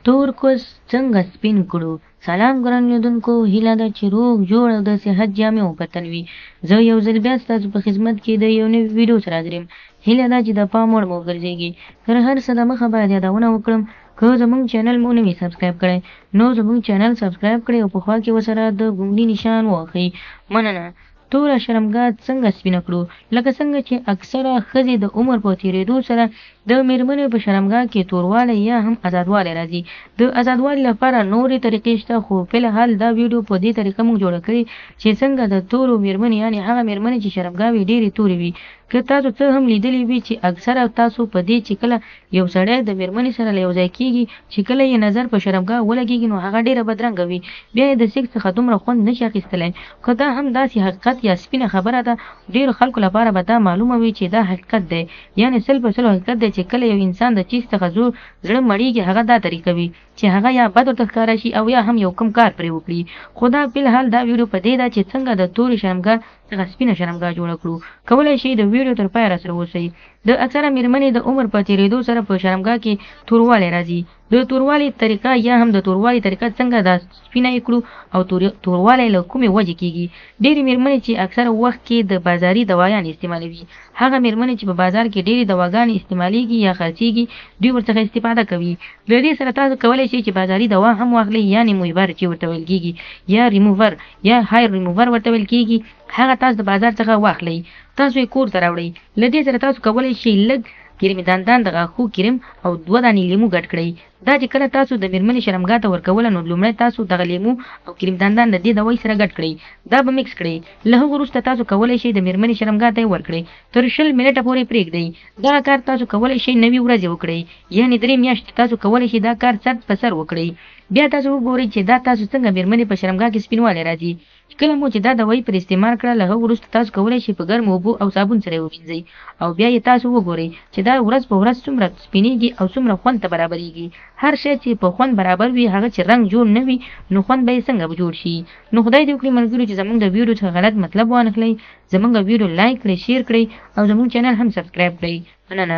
تور کوز څنګه سپین کړو. سلام ګران لیدونکو، هیله ده چې روغ جوړ او د صحت جامې وکتل وي. زه یو ځل بیا ستاسو په خدمت کې د یو نوي ویډیو سره حاضر یم. هیله ده چې د پام وړ مو وګرځېږي. تر هر څه دمخه باید یادونه وکړم، که زموږ چینل مو نه وي سبسکرایب کړی نو زموږ چینل سبسکرایب کړئ او په خوا کې ورسره د ګونګي نشان ووهئ. مننه. توره شرمګاه څنګه سپینه کړو. لکه څنګه چې اکثره ښځې د عمر په تېرېدو سره د مېرمنې په شرمګاه کې توروالی یا هم ازادوالی راځي. د ازادوالي لپاره نورې طریقې شته، خو فلحال دا ویډیو په دې طریقه موږ جوړه کړې چې څنګه د تورو مېرمنې، یعنې هغه مېرمنې چې شرمګاوې ډېرې تورې وي. که تاسو څه هم لیدلی وي چې اکثره تاسو په دې چې کله یو سړی د مېرمنې سره له یو ځای کېږي، چې کله یې نظر په شرمګاه ولګېږي نو هغه ډېره بدرنګه وي، بیا یې د سیکس څخه دومره خوند نشي اخیستلی. که دا هم داسې حقیقت یا سپینه خبره ده، ډېرو خلکو لپاره به دا معلومه وي چې دا حقیقت دی، یعنې 100% حقیقت دی چې کله یو انسان د چیز څخه زړه مړېږي، هغه دا طریقه وي چې هغه یا بد ورته ښکاره شي او یا هم یو کم کار پرې وکړي. خو دا فلحال دا ویډیو په دې ده چې څنګه د تورې شرمګاه څخه سپینه شرمګاه جوړه کړو. کولی شئ د ویډیو تر پایه راسره اوسئ. د اکثره مېرمنې د عمر په تېرېدو سره په شرمګاه کې توروالی راځي. د توروالی طریقه یا هم د توروالی طریقه څنګه دا سپینه یې کړو او توروالی له کومې وجې کېږي. ډېرې مېرمنې چې اکثره وخت کې د بازاري دوايانې استعمالوي، هغه مېرمنې چې په بازار کې ډېرې دواګانې استعمالیږي یا خرڅېږي، دوی ورڅخه استفاده کوي. له دې سره تاسو کولی شئ چې بازاري دوا هم واخلئ، یعنې مویبر چې ورته ویل کېږي، یا ریموور یا هایر ریموور ورته ویل کېږي. هغه تاسو د بازار څخه واخلئ، تاسو یې کور ته راوړئ. له دې سره تاسو کولی شئ لږ کریم دندان د غاښو کریم او 2 دانې لیمو ګډ کړئ. دا چې کله تاسو د مېرمنې شرمګاه ته ورکوله نو لومړی تاسو دغه لیمو او کریم دندان د دې دوای سره ګډ کړئ، دا به مکس کړئ. له هغه وروسته تاسو کولی شئ د مېرمنې شرمګاه ته یې ورکړئ، تر 20 منټه پورې پرېږدئ. دغه کار تاسو کولی شئ 9 ورځې وکړئ، یعنې 3 میاشتې تاسو کولی شئ دا کار سر په سر وکړئ. بیا تاسو وګورئ چې دا تاسو څنګه مېرمنې په شرمګاه کې سپینوالی راځي. کله مو چې دا دوای پر استعمال کړه، له هغه وروسته تاسو کولی شئ په ګرمو اوبو او صابون سره یې ووینځئ او بیا یې تاسو وګورئ چې دا ورځ په ورځ څومره سپینېږي او څومره خوند ته برابرېږي. هر شی چې په خوند برابر وي، هغه چې رنګ جوړ نه وي، نو خوند به یې څنګه جوړ شي. نو خدای دې وکړي ملګرو چې زموږ د ویډیو څخه غلط مطلب وانخلئ. زموږ ویډیو لایک کړئ، شیر کړئ او زموږ چینل هم سبسکرایب کړئ. مننه.